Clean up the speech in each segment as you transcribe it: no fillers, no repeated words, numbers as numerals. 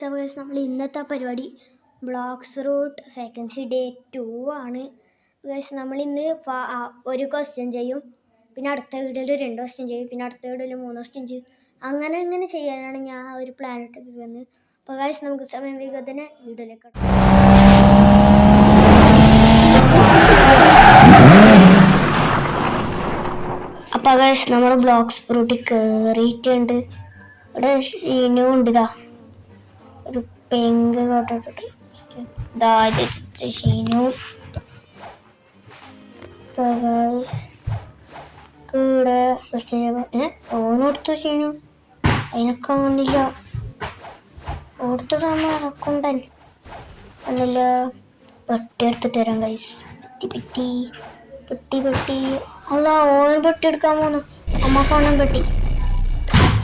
നമ്മൾ ഇന്നത്തെ പരിപാടി ബ്ലോക്സ് റൂട്ട് സെക്കൻഡ് ഡേ 2 ആണ്. നമ്മൾ ഇന്ന് ഒരു ക്വസ്റ്റ്യൻ ചെയ്യും, പിന്നെ അടുത്ത വീഡിയോയിൽ 2 ക്വസ്റ്റ്യൻ ചെയ്യും, പിന്നെ അടുത്ത വീഡിയോയിൽ 3 ക്വസ്റ്റ്യൻ ചെയ്യും. അങ്ങനെ ചെയ്യാനാണ് ഞാൻ ഒരു പ്ലാൻ ഇട്ടിരിക്കുന്നത്. അപ്പോൾ ഗൈസ് നമുക്ക് സമയം വേഗം തന്നെ വീഡിയോയിലേക്ക് അപ്പോൾ ഗൈസ് നമ്മൾ ബ്ലോക്സ് റൂട്ടിൽ കയറിയിട്ടുണ്ട്. ഇവിടെ ഷീനുണ്ട്, ഇതാ ഒരു പെങ്ക് കോട്ടിട്ട് ഷീനു. ഇവിടെ ഓനെടുത്തു ഷീനു, അതിനെ കാണില്ല. ഓർത്തിടാൻ നടക്കുണ്ടൻ എന്നില്ല. പെട്ടി എടുത്തിട്ട് വരാം ഗൈസ്. പെട്ടി അല്ല, ഓൻ പെട്ടി എടുക്കാൻ പോന്നു. അമ്മ കാണാൻ പെട്ടി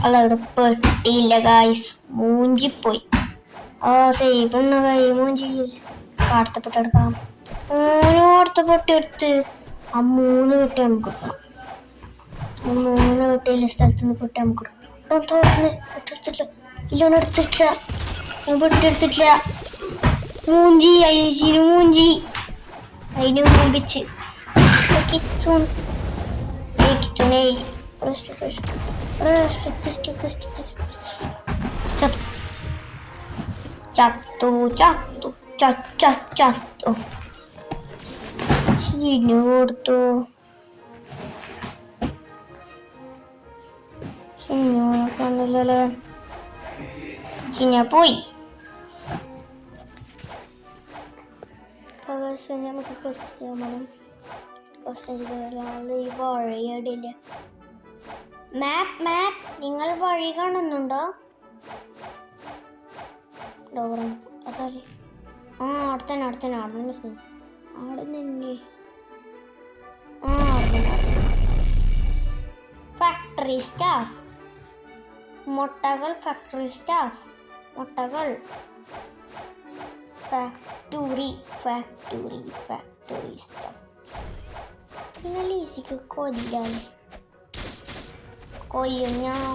അല്ല, ഇവിടെ പെട്ടിയില്ല ഗൈസ്, മൂഞ്ചിപ്പോയി. സേബണ്ണ കൈ മൂഞ്ചി. അടുത്ത പെട്ടി എടുക്കാം. അടുത്ത പെട്ടി എടുത്ത് ആ 3 പെട്ടി നമുക്ക് എടുക്കണം. 3 പെട്ടിയിലെ സ്ഥലത്ത് നിന്ന് പെട്ടി നമുക്ക് എടുക്കണം. പെട്ടെടുത്തിട്ടില്ല, പെട്ടെടുത്തിട്ടില്ല. മൂഞ്ചി അയച്ചിന്, മൂഞ്ചി അതിന് മൂമ്പിച്ച് ചത്തു. ഷീനു കൊടുത്തു. ഷീനുനെ കണ്ടില്ലല്ലേ, ഷീന പോയി. നമുക്ക് ഈ വഴിയടില്ല. മാപ്പ് നിങ്ങൾ വഴി കാണുന്നുണ്ടോ? അതല്ലേ, അവിടെ തന്നെ ഫാക്ടറി സ്റ്റാഫ്. മുട്ടകൾ ഫാക്ടറി സ്റ്റാഫ്. മുട്ടകൾ ഫാക്ടറി സ്റ്റാഫ്. നിങ്ങൾ ഈസിക്ക് കൊല്ലും ഞാൻ.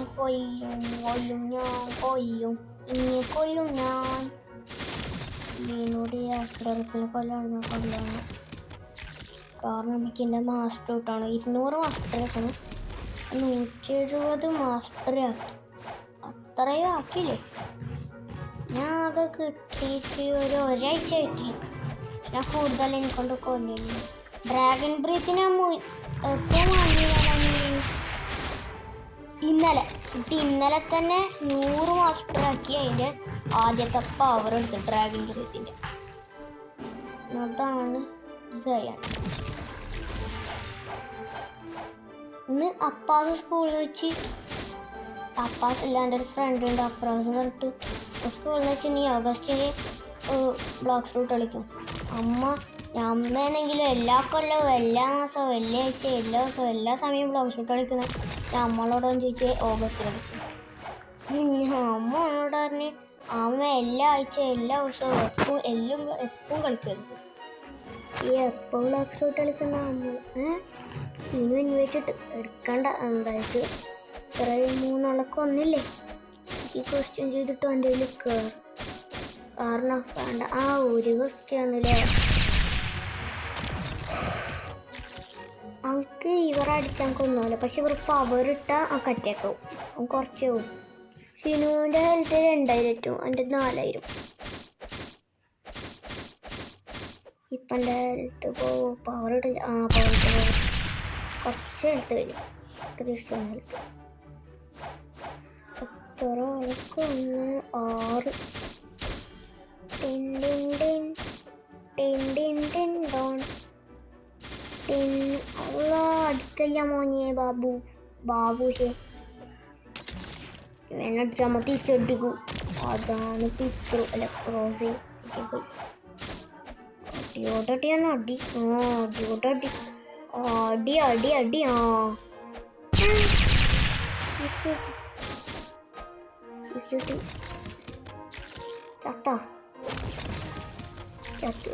ഇതിനോട് ആക്രമിക്കുന്ന കൊല്ലാണ്. കാരണം എനിക്ക് എൻ്റെ മാസ്റ്റർ കിട്ടാണ്. 200 മാസ്റ്റർ ആക്കണം. 170 മാസ്റ്റർ ആക്കി. അത്രയും ആക്കിയില്ലേ? ഞാൻ ആകെ കിട്ടിയിട്ട് ഒരാഴ്ച ആയിട്ടില്ല. ഞാൻ കൂടുതൽ എനിക്കൊണ്ട് കൊല്ലുന്നു. ഡ്രാഗൺ ബ്രീത്തിനെ ഇന്നലെ തന്നെ 100 മാസ്റ്റർ ആക്കി. അതിൻ്റെ ആദ്യത്തെ പവർ എടുത്ത് ഡ്രാഗൺ ബ്രീത്തിൻ്റെ. അതാണ് ഇന്ന് അപ്പാസ് സ്കൂളിൽ വെച്ച്, അപ്പാസ് ഇല്ലാണ്ട് ഒരു ഫ്രണ്ട് ഉണ്ട് അപ്രാസ് പറഞ്ഞിട്ട്, സ്കൂളിൽ വെച്ച് നീ ഓഗസ്റ്റിന് ബ്ലോക്സ് റൂട്ട് കളിക്കും. അമ്മയാണെങ്കിലും എല്ലാ കൊല്ലവും എല്ലാ മാസവും വെള്ളിയാഴ്ച എല്ലാ ദിവസവും എല്ലാ സമയവും ബ്ലോക്സ് റൂട്ട് കളിക്കുന്നത്. നമ്മളോടൊന്നും ചോദിച്ചാൽ ഓഗസ്റ്റ് കളിക്കും. അമ്മ എന്നോട് പറഞ്ഞ് അമ്മ എല്ലാ ആഴ്ച എല്ലാ ദിവസവും എപ്പം കളിക്കും. ഈ എപ്പോൾ ബ്ലോക്സ് റൂട്ട് കളിക്കുന്ന അമ്മ ഇനി ഇൻവൈറ്റ് എടുക്കണ്ട. എന്തായിട്ട് ഇത്രയും 3 ആളൊക്കെ ഒന്നില്ലേ, എനിക്ക് ക്വസ്റ്റ്യൻ ചെയ്തിട്ട് എൻ്റെ കയ്യിൽ കയറും. കാരണം വേണ്ട, ഒരു ക്വസ്റ്റ്യൻ ഒന്നില്ലേ. നമുക്ക് ഇവരടിച്ചാൽ കൊന്നുമല്ലോ, പക്ഷെ ഇവർ പവർ ഇട്ടാൽ കറ്റേക്കാവും. കുറച്ചേ പോകും. ഷിനുവിൻ്റെ ഹെൽത്ത് 2000, എൻ്റെ 4000. ഇപ്പം എൻ്റെ ഹെൽത്ത് പവർ ഇട്ടില്ല. പവർ കുറച്ച് ഹെൽത്ത് വരും. തിരിച്ചു ഹെൽത്ത് എത്ര ആൾക്ക് 6. അടിക്കല്ല മോനെ ബാബുഷേ. എന്നടിച്ചാൽ തിരിച്ചടിക്കൂ. അതാണ് പിക്ചർ അല്ല ക്രോസ് പോയി. അടിയോട്ടടിയാണ് അടി. അടിയോട്ടടി അടി. ചത്തു.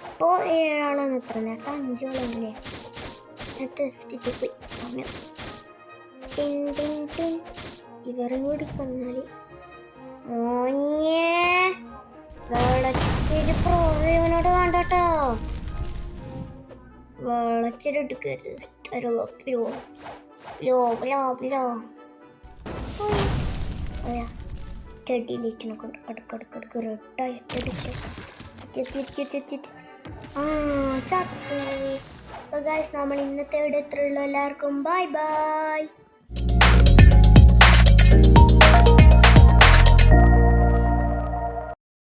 ഇപ്പോൾ 7 ആളാണ്. എത്ര നേരത്തെ 5 ആളല്ലേ. തെറ്റിപ്പോയി സമയം. ഇവരെ കൂടി കൊന്നാൽ ഓഞ്ഞേ വെളച്ചിരി പ്രോയോനോട് വേണ്ടട്ടോ. വെളച്ചിലെടുക്കരുത്. ചെടിയിലേറ്റിനെ കൊണ്ട് അടുക്കടുക്കടുക്ക് റെഡായി ചത്തു. നമ്മൾ ഇന്നത്തെ ഇവിടെ എത്രയുള്ളൂ. എല്ലാവർക്കും ബൈ ബൈ.